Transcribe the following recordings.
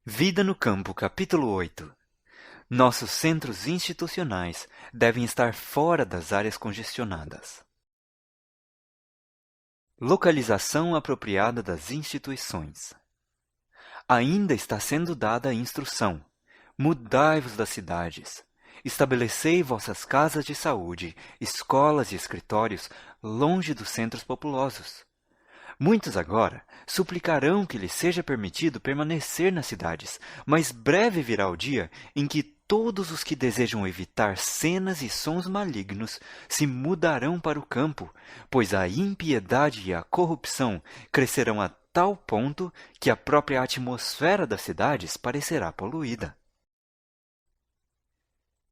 Vida no Campo, capítulo 8. Nossos centros institucionais devem estar fora das áreas congestionadas. Localização apropriada das instituições. Ainda está sendo dada a instrução: mudai-vos das cidades. Estabelecei vossas casas de saúde, escolas e escritórios longe dos centros populosos. Muitos agora suplicarão que lhes seja permitido permanecer nas cidades, mas breve virá o dia em que todos os que desejam evitar cenas e sons malignos se mudarão para o campo, pois a impiedade e a corrupção crescerão a tal ponto que a própria atmosfera das cidades parecerá poluída.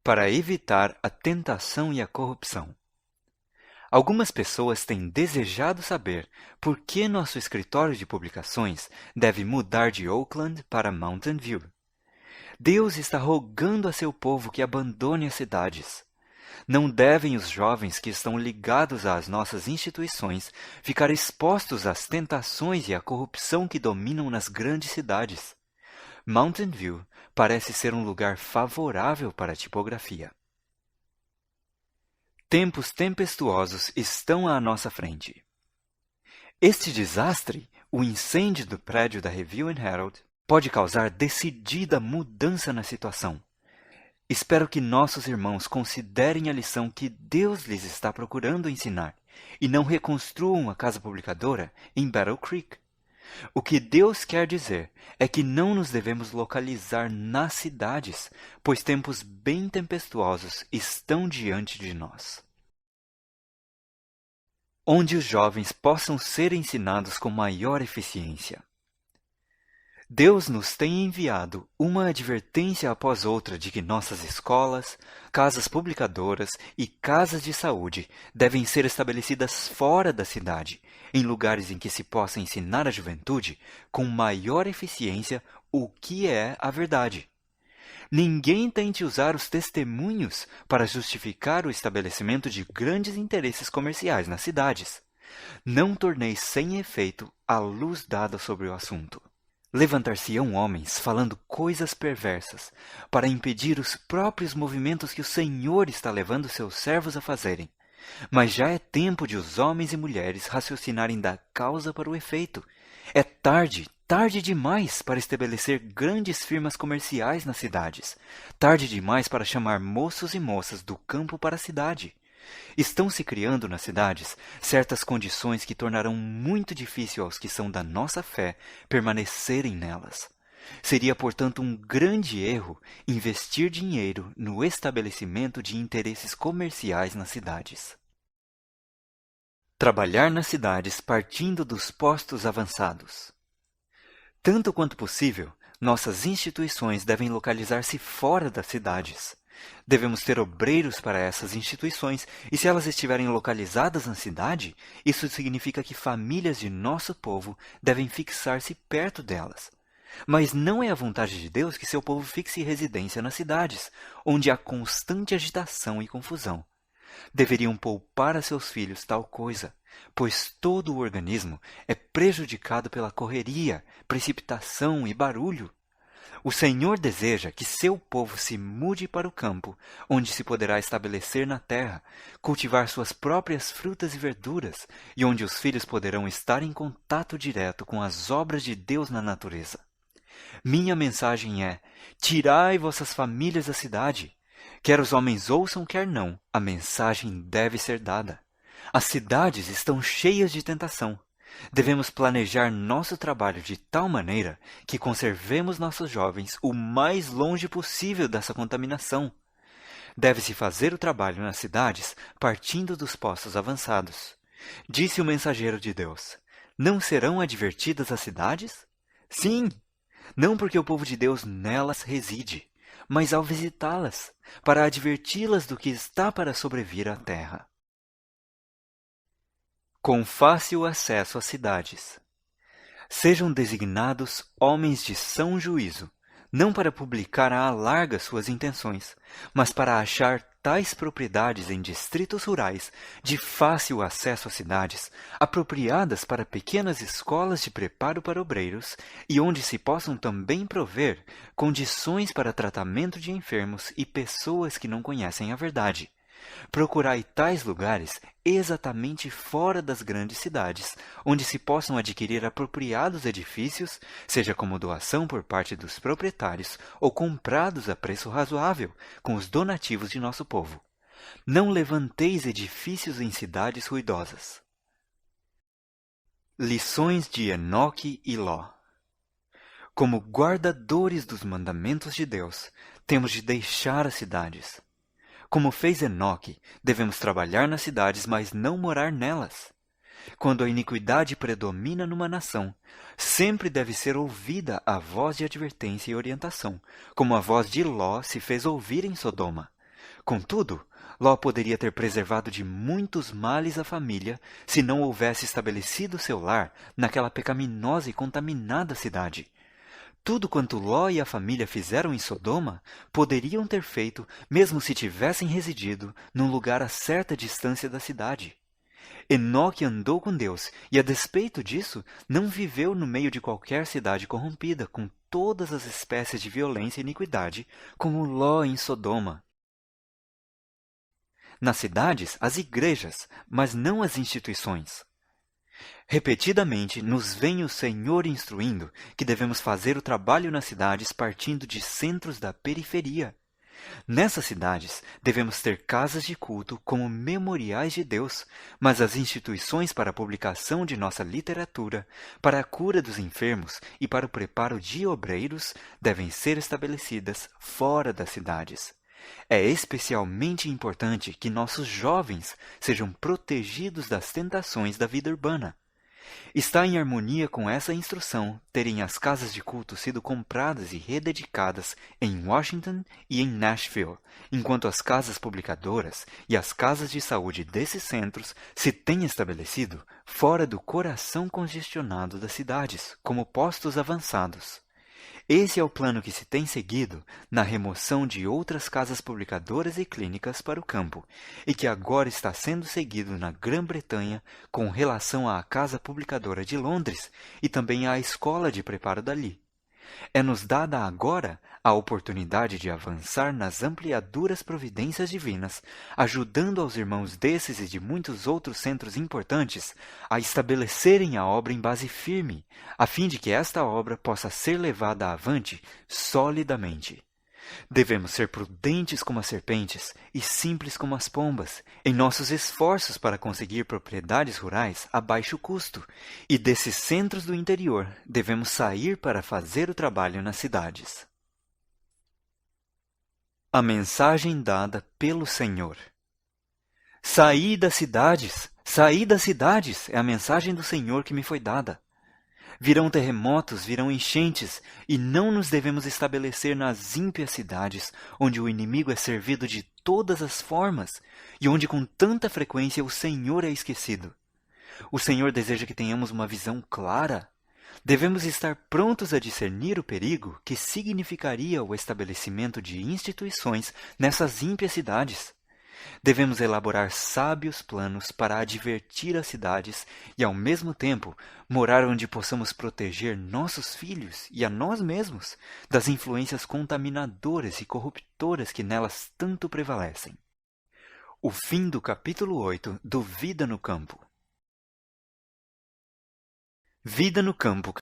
Para evitar a tentação e a corrupção. Algumas pessoas têm desejado saber por que nosso escritório de publicações deve mudar de Oakland para Mountain View. Deus está rogando a seu povo que abandone as cidades. Não devem os jovens que estão ligados às nossas instituições ficar expostos às tentações e à corrupção que dominam nas grandes cidades. Mountain View parece ser um lugar favorável para a tipografia. Tempos tempestuosos estão à nossa frente. Este desastre, o incêndio do prédio da Review and Herald, pode causar decidida mudança na situação. Espero que nossos irmãos considerem a lição que Deus lhes está procurando ensinar e não reconstruam a casa publicadora em Battle Creek. O que Deus quer dizer é que não nos devemos localizar nas cidades, pois tempos bem tempestuosos estão diante de nós. Onde os jovens possam ser ensinados com maior eficiência. Deus nos tem enviado uma advertência após outra de que nossas escolas, casas publicadoras e casas de saúde devem ser estabelecidas fora da cidade, em lugares em que se possa ensinar à juventude com maior eficiência o que é a verdade. Ninguém tente usar os testemunhos para justificar o estabelecimento de grandes interesses comerciais nas cidades. Não torneis sem efeito a luz dada sobre o assunto. Levantar-se-ão homens falando coisas perversas para impedir os próprios movimentos que o Senhor está levando seus servos a fazerem. Mas já é tempo de os homens e mulheres raciocinarem da causa para o efeito. É tarde demais para estabelecer grandes firmas comerciais nas cidades. Tarde demais para chamar moços e moças do campo para a cidade. Estão se criando nas cidades certas condições que tornarão muito difícil aos que são da nossa fé permanecerem nelas. Seria, portanto, um grande erro investir dinheiro no estabelecimento de interesses comerciais nas cidades. Trabalhar nas cidades partindo dos postos avançados. Tanto quanto possível, nossas instituições devem localizar-se fora das cidades. Devemos ter obreiros para essas instituições, e se elas estiverem localizadas na cidade, isso significa que famílias de nosso povo devem fixar-se perto delas. Mas não é a vontade de Deus que seu povo fixe residência nas cidades, onde há constante agitação e confusão. Deveriam poupar a seus filhos tal coisa, pois todo o organismo é prejudicado pela correria, precipitação e barulho. O Senhor deseja que seu povo se mude para o campo, onde se poderá estabelecer na terra, cultivar suas próprias frutas e verduras, e onde os filhos poderão estar em contato direto com as obras de Deus na natureza. Minha mensagem é: tirai vossas famílias da cidade. Quer os homens ouçam, quer não, a mensagem deve ser dada. As cidades estão cheias de tentação. Devemos planejar nosso trabalho de tal maneira que conservemos nossos jovens o mais longe possível dessa contaminação. Deve-se fazer o trabalho nas cidades partindo dos postos avançados. Disse o mensageiro de Deus: não serão advertidas as cidades? Sim, não porque o povo de Deus nelas reside, mas ao visitá-las, para adverti-las do que está para sobrevir à terra. Com fácil acesso às cidades. Sejam designados homens de são juízo, não para publicar à larga suas intenções, mas para achar tais propriedades em distritos rurais de fácil acesso às cidades, apropriadas para pequenas escolas de preparo para obreiros e onde se possam também prover condições para tratamento de enfermos e pessoas que não conhecem a verdade. Procurai tais lugares exatamente fora das grandes cidades, onde se possam adquirir apropriados edifícios, seja como doação por parte dos proprietários ou comprados a preço razoável com os donativos de nosso povo. Não levanteis edifícios em cidades ruidosas. Lições de Enoque e Ló. Como guardadores dos mandamentos de Deus, temos de deixar as cidades. Como fez Enoque, devemos trabalhar nas cidades, mas não morar nelas. Quando a iniquidade predomina numa nação, sempre deve ser ouvida a voz de advertência e orientação, como a voz de Ló se fez ouvir em Sodoma. Contudo, Ló poderia ter preservado de muitos males a família se não houvesse estabelecido seu lar naquela pecaminosa e contaminada cidade. Tudo quanto Ló e a família fizeram em Sodoma, poderiam ter feito mesmo se tivessem residido num lugar a certa distância da cidade. Enoque andou com Deus e, a despeito disso, não viveu no meio de qualquer cidade corrompida, com todas as espécies de violência e iniquidade, como Ló em Sodoma. Nas cidades, as igrejas, mas não as instituições. Repetidamente nos vem o Senhor instruindo que devemos fazer o trabalho nas cidades partindo de centros da periferia. Nessas cidades, devemos ter casas de culto como memoriais de Deus, mas as instituições para a publicação de nossa literatura, para a cura dos enfermos e para o preparo de obreiros devem ser estabelecidas fora das cidades. É especialmente importante que nossos jovens sejam protegidos das tentações da vida urbana. Está em harmonia com essa instrução terem as casas de culto sido compradas e rededicadas em Washington e em Nashville, enquanto as casas publicadoras e as casas de saúde desses centros se têm estabelecido fora do coração congestionado das cidades, como postos avançados. Esse é o plano que se tem seguido na remoção de outras casas publicadoras e clínicas para o campo, e que agora está sendo seguido na Grã-Bretanha com relação à Casa Publicadora de Londres e também à Escola de Preparo dali. É-nos dada agora a oportunidade de avançar nas ampliaduras providências divinas, ajudando aos irmãos desses e de muitos outros centros importantes a estabelecerem a obra em base firme, a fim de que esta obra possa ser levada avante solidamente. Devemos ser prudentes como as serpentes e simples como as pombas em nossos esforços para conseguir propriedades rurais a baixo custo, e desses centros do interior devemos sair para fazer o trabalho nas cidades. A mensagem dada pelo Senhor. Saí das cidades, é a mensagem do Senhor que me foi dada. Virão terremotos, virão enchentes, e não nos devemos estabelecer nas ímpias cidades, onde o inimigo é servido de todas as formas, e onde com tanta frequência o Senhor é esquecido. O Senhor deseja que tenhamos uma visão clara. Devemos estar prontos a discernir o perigo que significaria o estabelecimento de instituições nessas ímpias cidades. Devemos elaborar sábios planos para advertir as cidades e, ao mesmo tempo, morar onde possamos proteger nossos filhos e a nós mesmos das influências contaminadoras e corruptoras que nelas tanto prevalecem. O fim do capítulo 8 do Vida no Campo. Vida no Campo,